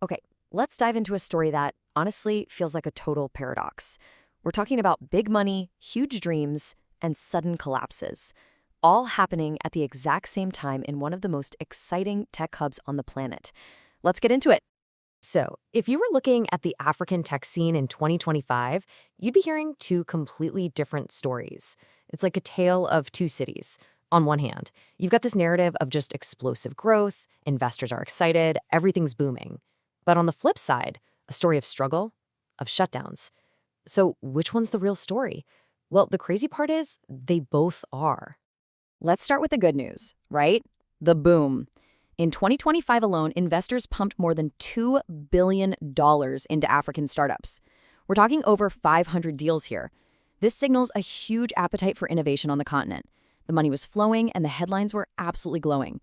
Okay, let's dive into a story that honestly feels like a total paradox. We're talking about big money, huge dreams, and sudden collapses, all happening at the exact same time in one of the most exciting tech hubs on the planet. Let's get into it. So, if you were looking at the African tech scene in 2025, you'd be hearing two completely different stories. It's like a tale of two cities. On one hand, you've got this narrative of just explosive growth, investors are excited, everything's booming. But on the flip side, a story of struggle, of shutdowns. So, which one's the real story? Well, the crazy part is they both are. Let's start with the good news, right? The boom. In 2025 alone, investors pumped more than $2 billion into African startups. We're talking over 500 deals here. This signals a huge appetite for innovation on the continent. The money was flowing and the headlines were absolutely glowing.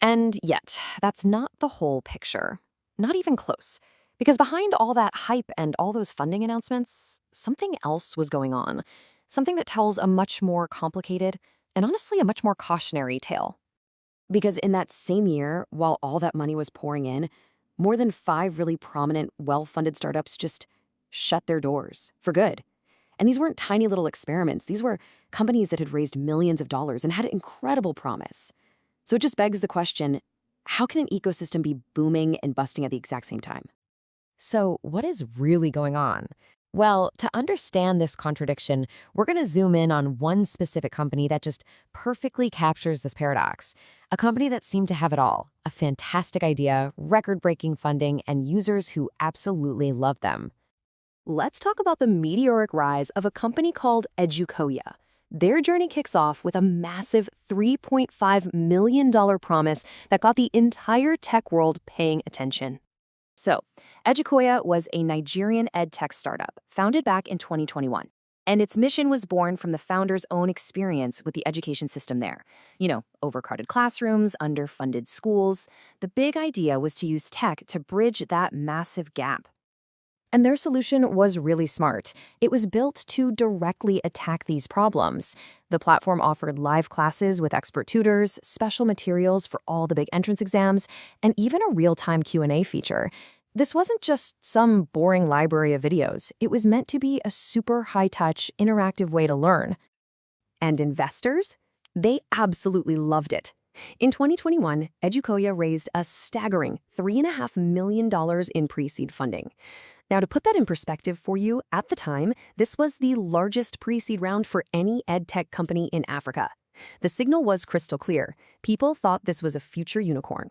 And yet, that's not the whole picture. Not even close. Because behind all that hype and all those funding announcements, something else was going on. Something that tells a much more complicated and honestly a much more cautionary tale. Because in that same year, while all that money was pouring in, more than 5 really prominent, well-funded startups just shut their doors for good. And these weren't tiny little experiments. These were companies that had raised millions of dollars and had incredible promise. So it just begs the question, how can an ecosystem be booming and busting at the exact same time? So what is really going on? Well, to understand this contradiction, we're going to zoom in on one specific company that just perfectly captures this paradox. A company that seemed to have it all, a fantastic idea, record-breaking funding, and users who absolutely love them. Let's talk about the meteoric rise of a company called Edukoya. Their journey kicks off with a massive $3.5 million promise that got the entire tech world paying attention. So, Edukoya was a Nigerian EdTech startup founded back in 2021. And its mission was born from the founder's own experience with the education system there. Overcrowded classrooms, underfunded schools. The big idea was to use tech to bridge that massive gap. And their solution was really smart. It was built to directly attack these problems. The platform offered live classes with expert tutors, special materials for all the big entrance exams, and even a real-time Q&A feature. This wasn't just some boring library of videos. It was meant to be a super high-touch, interactive way to learn. And investors? They absolutely loved it. In 2021, Edukoya raised a staggering $3.5 million in pre-seed funding. Now, to put that in perspective for you, at the time, this was the largest pre-seed round for any edtech company in Africa. The signal was crystal clear. People thought this was a future unicorn.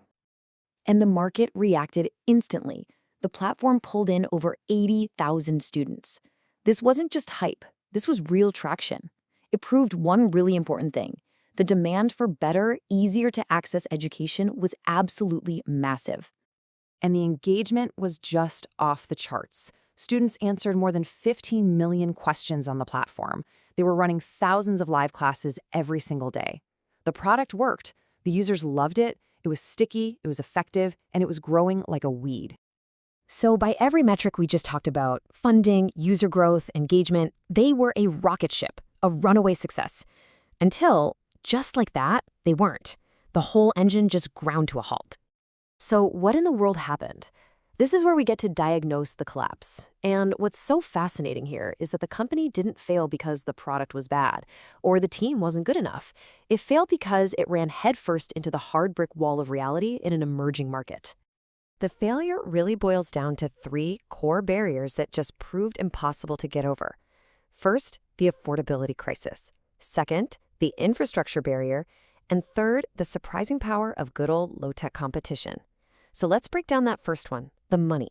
And the market reacted instantly. The platform pulled in over 80,000 students. This wasn't just hype. This was real traction. It proved one really important thing. The demand for better, easier-to-access education was absolutely massive. And the engagement was just off the charts. Students answered more than 15 million questions on the platform. They were running thousands of live classes every single day. The product worked. The users loved it. It was sticky, it was effective, and it was growing like a weed. So by every metric we just talked about, funding, user growth, engagement, they were a rocket ship, a runaway success. Until, just like that, they weren't. The whole engine just ground to a halt. So what in the world happened? This is where we get to diagnose the collapse. And what's so fascinating here is that the company didn't fail because the product was bad or the team wasn't good enough. It failed because it ran headfirst into the hard brick wall of reality in an emerging market. The failure really boils down to 3 core barriers that just proved impossible to get over. First, the affordability crisis. Second, the infrastructure barrier. And third, the surprising power of good old low-tech competition. So let's break down that first one, the money.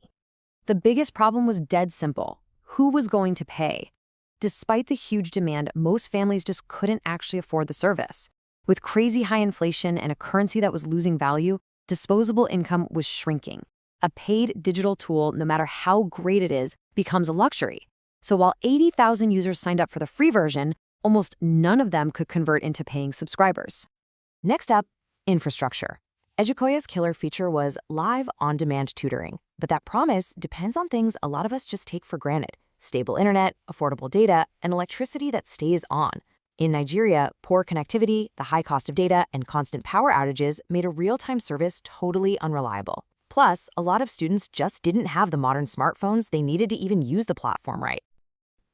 The biggest problem was dead simple. Who was going to pay? Despite the huge demand, most families just couldn't actually afford the service. With crazy high inflation and a currency that was losing value, disposable income was shrinking. A paid digital tool, no matter how great it is, becomes a luxury. So while 80,000 users signed up for the free version, almost none of them could convert into paying subscribers. Next up, infrastructure. Edukoya's killer feature was live on-demand tutoring, but that promise depends on things a lot of us just take for granted: stable internet, affordable data, and electricity that stays on. In Nigeria, poor connectivity, the high cost of data, and constant power outages made a real-time service totally unreliable. Plus, Plus, a lot of students just didn't have the modern smartphones they needed to even use the platform right.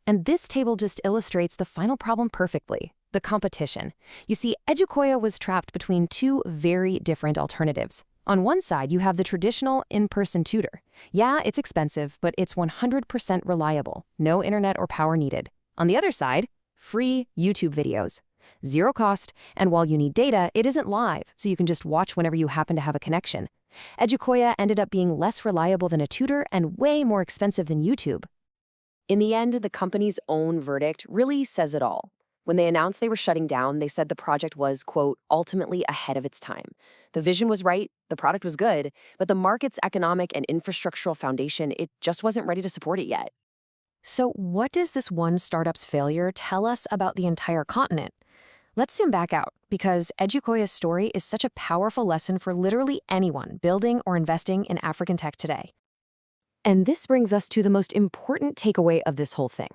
And this table just illustrates the final problem perfectly: the competition. You see, Edukoya was trapped between two very different alternatives. On one side, you have the traditional in-person tutor. Yeah, it's expensive, but it's 100% reliable. No internet or power needed. On the other side, free YouTube videos. Zero cost, and while you need data, it isn't live, so you can just watch whenever you happen to have a connection. Edukoya ended up being less reliable than a tutor and way more expensive than YouTube. In the end, the company's own verdict really says it all. When they announced they were shutting down, they said the project was, quote, ultimately ahead of its time. The vision was right, the product was good, but the market's economic and infrastructural foundation, it just wasn't ready to support it yet. So what does this one startup's failure tell us about the entire continent? Let's zoom back out, because Edukoya's story is such a powerful lesson for literally anyone building or investing in African tech today. And this brings us to the most important takeaway of this whole thing.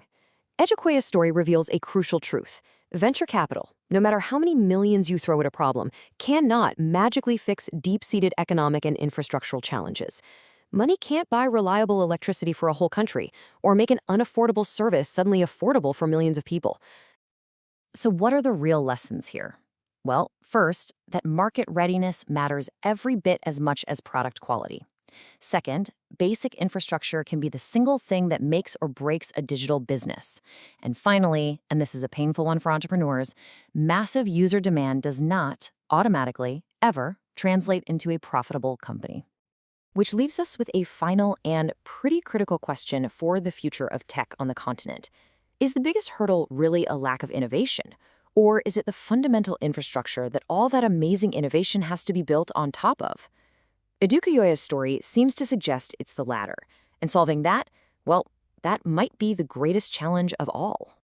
Edukoya's story reveals a crucial truth. Venture capital, no matter how many millions you throw at a problem, cannot magically fix deep-seated economic and infrastructural challenges. Money can't buy reliable electricity for a whole country, or make an unaffordable service suddenly affordable for millions of people. So what are the real lessons here? Well, first, that market readiness matters every bit as much as product quality. Second, basic infrastructure can be the single thing that makes or breaks a digital business. And finally, and this is a painful one for entrepreneurs, massive user demand does not automatically, ever, translate into a profitable company. Which leaves us with a final and pretty critical question for the future of tech on the continent. Is the biggest hurdle really a lack of innovation? Or is it the fundamental infrastructure that all that amazing innovation has to be built on top of? Edukoya's story seems to suggest it's the latter, and solving that, well, that might be the greatest challenge of all.